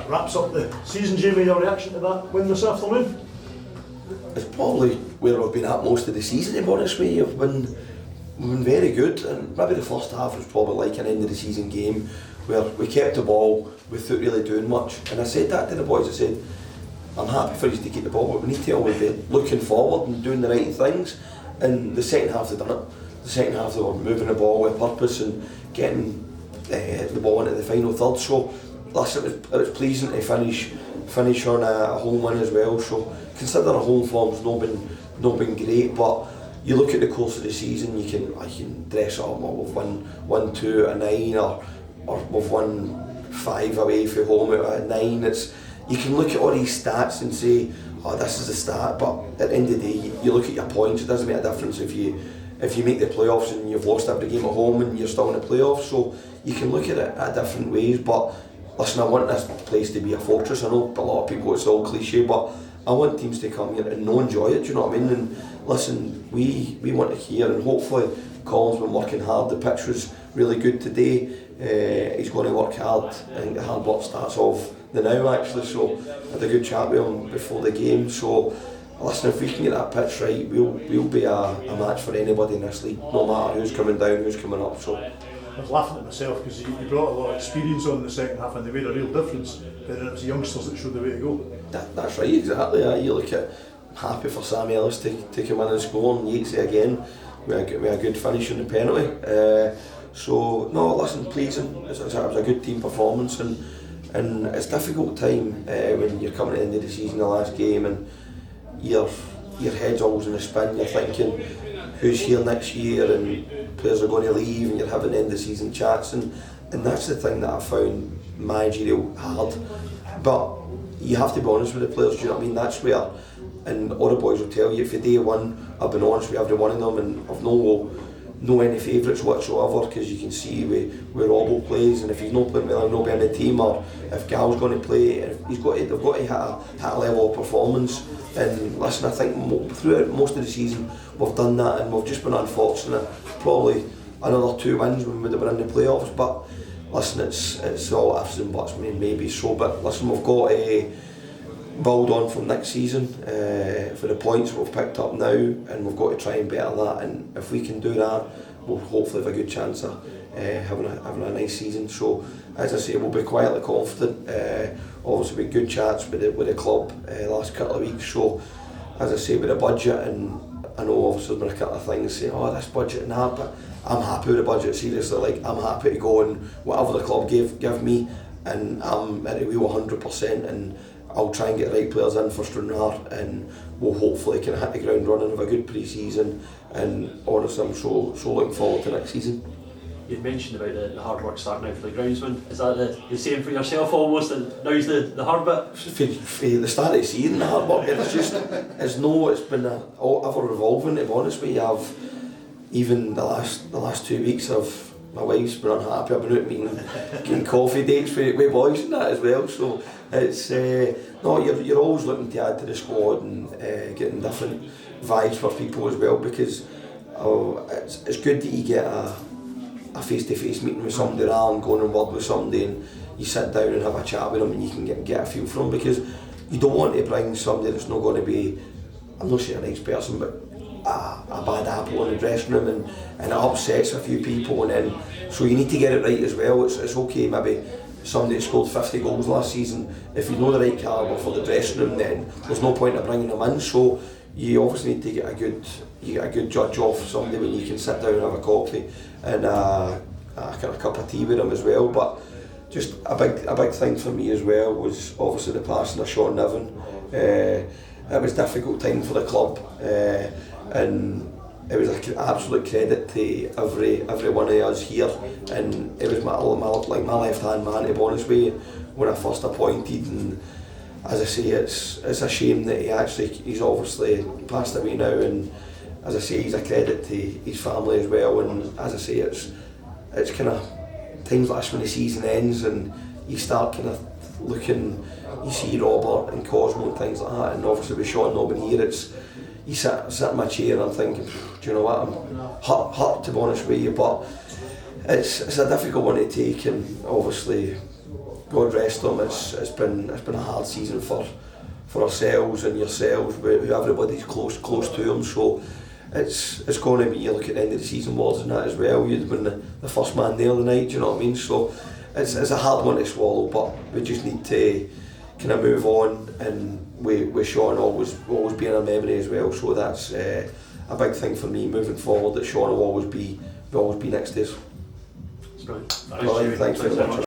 that wraps up the season. Jamie, your reaction to that win this afternoon? It's probably where we've been at most of the season, to be honest with you. We've been very good, and maybe the first half was probably like an end of the season game where we kept the ball without really doing much. And I said that to the boys, I said, I'm happy for you to keep the ball, but we need to always be looking forward and doing the right things. And the second half they done it. The second half they were moving the ball with purpose and getting the ball into the final third. So listen, it was pleasing to finish on a home win as well. So considering our home form's not been great, but you look at the course of the season, you can dress it up. We've won 2 out of 9, or we've won 5 away from home out of 9. You can look at all these stats and say, oh, this is a stat, but at the end of the day, you look at your points. It doesn't make a difference if you make the playoffs and you've lost every game at home and you're still in the playoffs. So you can look at it at different ways. But listen, I want this place to be a fortress. I know a lot of people, it's all cliche, but I want teams to come here and enjoy it. Do you know what I mean? And listen, we want to hear, and hopefully Colin's been working hard. The pitch was really good today. He's going to work hard. I think the hard work starts off the now actually. So I had a good chat with him before the game. So listen, if we can get that pitch right, we'll be a match for anybody in this league, no matter who's coming down, who's coming up. So I was laughing at myself because you brought a lot of experience on in the second half and they made a real difference. But then it was the youngsters that showed the way to go. That's right, exactly. You look at, I'm happy for Sammy Ellis to come in and score, and Yatesy again with a good finish on the penalty. So no, listen, pleasing. It was a good team performance, and it's a difficult time when you're coming to the end of the season, the last game, and your head's always in a spin. You're thinking, who's here next year, and players are going to leave, and you're having end of season chats, and that's the thing that I found managerial hard. But you have to be honest with the players, do you know what I mean? That's where, and all the boys will tell you, for day one, I've been honest with every one of them, and I've no any favourites whatsoever, because you can see where Robbo plays, and if he's not playing well, he'll not be in the team, or if Gal's going to play, they've got to hit a level of performance. And listen, I think throughout most of the season we've done that, and we've just been unfortunate. Probably another 2 wins when we would have been in the playoffs, but listen, it's all ifs and buts, maybe so, but listen, we've got to build on from next season for the points we've picked up now, and we've got to try and better that, and if we can do that, we'll hopefully have a good chance of having a nice season. So as I say, we'll be quietly confident. Obviously with good chats with the club last couple of weeks. So as I say, with the budget, and I know obviously there's been a couple of things saying, oh, this budget and that, but I'm happy with the budget, seriously. Like, I'm happy to go and whatever the club give me, and I'm at the wheel 100%, and I'll try and get the right players in for Stranraer, and we'll hopefully can hit the ground running, have a good pre-season, and honestly I'm so looking forward to next season. You'd mentioned about the hard work starting out for the groundsman. Is that the same for yourself almost, and now's the hard bit? For the start of the season, the hard work, it's been ever revolving, to be honest with you. I've, even the last 2 weeks, my wife's been unhappy. I've been out getting coffee dates with boys and that as well. So it's no, you're always looking to add to the squad, and getting different vibes for people as well, because it's good that you get a face-to-face meeting with somebody rather than going and work with somebody and you sit down and have a chat with them and you can get a feel from them, because you don't want to bring somebody that's not going to be, I'm not saying a nice person, but a bad apple in the dressing room, and it upsets a few people, and then so you need to get it right as well. It's okay maybe somebody that scored 50 goals last season, if you know the right calibre for the dressing room, then there's no point in bringing them in. So you obviously need to get a good judge off somebody when you can sit down and have a coffee and a kind of cup of tea with them as well. But just a big thing for me as well was obviously the passing of Sean Niven. It was a difficult time for the club, and it was an absolute credit to every one of us here, and it was my left hand man, to be honest with you, when I first appointed. And as I say, it's a shame that he's obviously passed away now, and as I say, he's a credit to his family as well. And as I say, it's kind of times like this when the season ends and you start kind of looking, you see Robert and Cosmo and things like that, and obviously with Sean not being here, you sit in my chair and I'm thinking, do you know what, I'm hurt to be honest with you, but it's a difficult one to take, and obviously God rest them. It's been a hard season for ourselves and yourselves, who everybody's close to them. So it's going to be, you look at the end of the season awards and that as well. You'd been the first man there the night. Do you know what I mean? So it's a hard one to swallow, but we just need to kind of move on, and with Sean always be in our memory as well. So that's a big thing for me moving forward, that Sean will always be next to us. That's brilliant. Thanks very much.